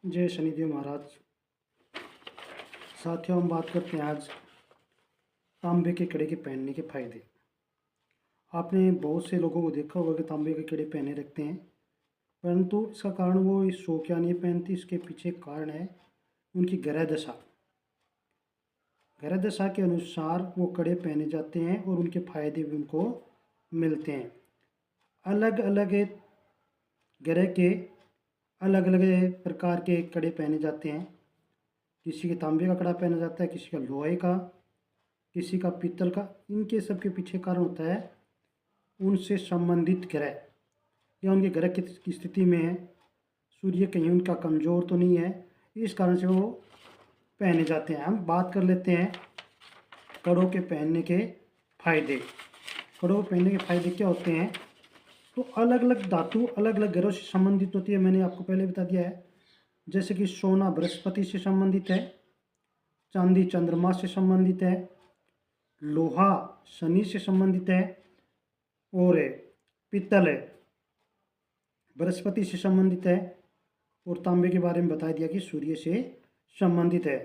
जय शनिदेव महाराज। साथियों, हम बात करते हैं आज तांबे के कड़े के पहनने के फायदे। आपने बहुत से लोगों को देखा होगा कि तांबे के कड़े पहने रखते हैं, परंतु इसका कारण वो इस शो क्या नहीं पहनती, इसके पीछे कारण है उनकी ग्रह दशा। ग्रह दशा के अनुसार वो कड़े पहने जाते हैं और उनके फायदे भी उनको मिलते हैं। अलग अलग ग्रह के अलग अलग प्रकार के कड़े पहने जाते हैं। किसी के तांबे का कड़ा पहना जाता है, किसी का लोहे का, किसी का पीतल का। इनके सब के पीछे कारण होता है उनसे संबंधित ग्रह या उनके ग्रह की स्थिति में है। सूर्य कहीं उनका कमज़ोर तो नहीं है, इस कारण से वो पहने जाते हैं। हम बात कर लेते हैं कड़ों के पहनने के फायदे। कड़ों के पहनने के फायदे क्या होते हैं? तो अलग अलग धातु अलग अलग ग्रहों से संबंधित होती है। मैंने आपको पहले बता दिया है, जैसे कि सोना बृहस्पति से संबंधित है, चांदी चंद्रमा से संबंधित है, लोहा शनि से संबंधित है और पीतल बृहस्पति से संबंधित है, और तांबे के बारे में बता दिया कि सूर्य से संबंधित है।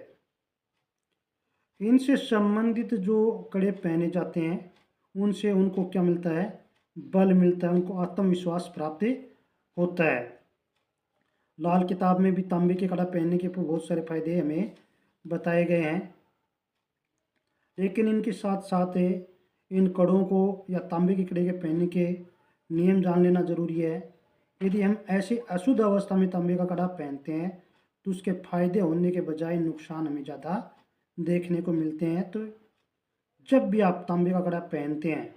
इनसे संबंधित जो कड़े पहने जाते हैं उनसे उनको क्या मिलता है? बल मिलता है, उनको आत्मविश्वास प्राप्त होता है। लाल किताब में भी तांबे के कड़ा पहनने के बहुत सारे फायदे हमें बताए गए हैं, लेकिन इनके साथ साथ इन कड़ों को या तांबे के कड़े के पहनने के नियम जान लेना जरूरी है। यदि हम ऐसे अशुद्ध अवस्था में तांबे का कड़ा पहनते हैं तो उसके फायदे होने के बजाय नुकसान हमें ज़्यादा देखने को मिलते हैं। तो जब भी आप तांबे का कड़ा पहनते हैं,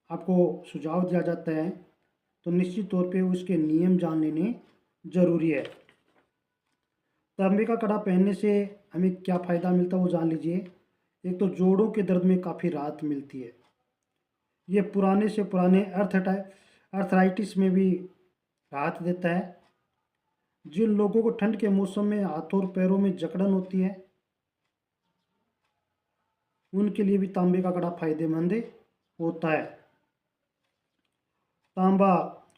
आपको सुझाव दिया जाता है तो निश्चित तौर पे उसके नियम जान लेने जरूरी है। तांबे का कड़ा पहनने से हमें क्या फ़ायदा मिलता है वो जान लीजिए। एक तो जोड़ों के दर्द में काफ़ी राहत मिलती है। ये पुराने से पुराने अर्थराइटिस में भी राहत देता है। जिन लोगों को ठंड के मौसम में हाथों और पैरों में जकड़न होती है उनके लिए भी तांबे का कड़ा फायदेमंद होता है। तांबा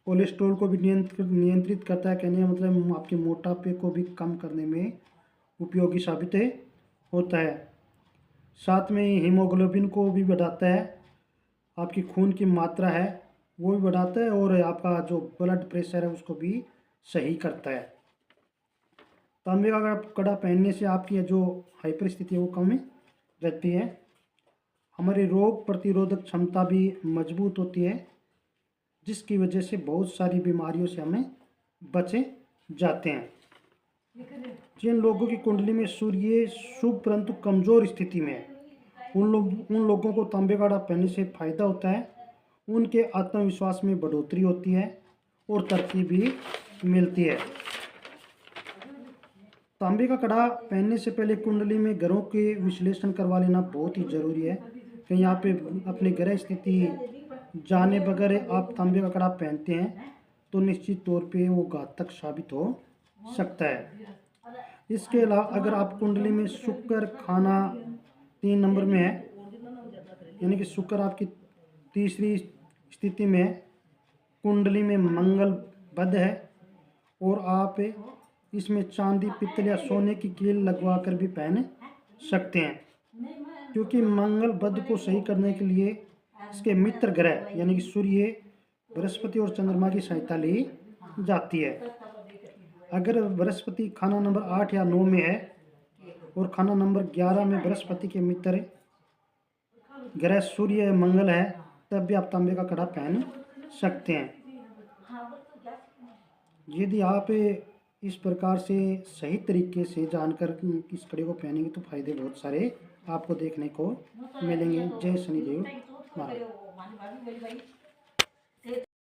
कोलेस्ट्रॉल को भी नियंत्रित करता है। कहने का मतलब आपके मोटापे को भी कम करने में उपयोगी साबित होता है। साथ में हीमोग्लोबिन को भी बढ़ाता है, आपकी खून की मात्रा है वो भी बढ़ाता है, और आपका जो ब्लड प्रेशर है उसको भी सही करता है। तांबे का कड़ा पहनने से आपकी जो हाइपर स्थिति है वो कम रहती है। हमारी रोग प्रतिरोधक क्षमता भी मजबूत होती है, जिसकी वजह से बहुत सारी बीमारियों से हमें बचे जाते हैं। जिन लोगों की कुंडली में सूर्य शुभ परंतु कमज़ोर स्थिति में है उन लोगों को तांबे का कड़ा पहनने से फायदा होता है। उनके आत्मविश्वास में बढ़ोतरी होती है और तरक्की भी मिलती है। तांबे का कड़ा पहनने से पहले कुंडली में ग्रहों के विश्लेषण करवा लेना बहुत ही ज़रूरी है। कहीं यहाँ पे अपने ग्रह स्थिति जाने बगैर आप तांबे का कड़ा पहनते हैं तो निश्चित तौर पे वो घातक साबित हो सकता है। इसके अलावा अगर आप कुंडली में शुक्र खाना 3 नंबर में है, यानी कि शुक्र आपकी तीसरी स्थिति में है, कुंडली में मंगल बद है, और आप इसमें चांदी पित्तल या सोने की कील लगवा कर भी पहन सकते हैं, क्योंकि मंगल बद को सही करने के लिए इसके मित्र ग्रह यानी कि सूर्य बृहस्पति और चंद्रमा की सहायता ली जाती है। अगर बृहस्पति खाना नंबर 8 या 9 में है और खाना नंबर 11 में बृहस्पति के मित्र ग्रह सूर्य या मंगल है, तब भी आप तांबे का कड़ा पहन सकते हैं। यदि आप इस प्रकार से सही तरीके से जानकर इस कड़े को पहनेंगे तो फायदे बहुत सारे आपको देखने को मिलेंगे। जय शनिदेव महाराज।